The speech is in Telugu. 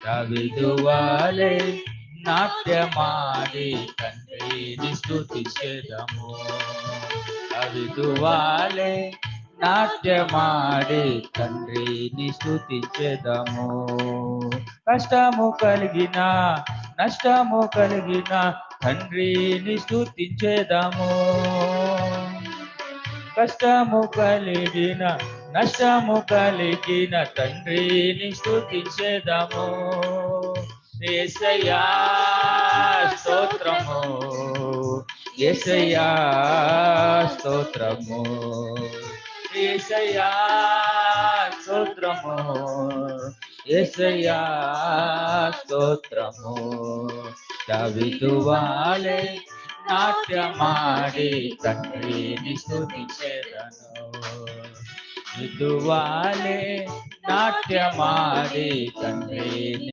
దావీదువాలే నాట్యమాడి తండ్రిని స్తుతించెదము. దావీదువాలే నాట్యమాడి తండ్రిని స్తుతించెదము. కష్టము కలిగిన నష్టము కలిగిన తండ్రిని స్తుతించెదము. కష్టము కలిగిన నష్టము కలిగిన తండ్రిని స్తుతించెదము. యేసయ్యా స్తోత్రము, యేసయ్యా స్తోత్రము, యేసయ్యా స్తోత్రము, యేసయ్యా స్తోత్రము. దావీదువాలే నాట్యమాడి తండ్రిని స్తుతించెదను. దావీదువాలే నాట్యమాడి తండ్రిని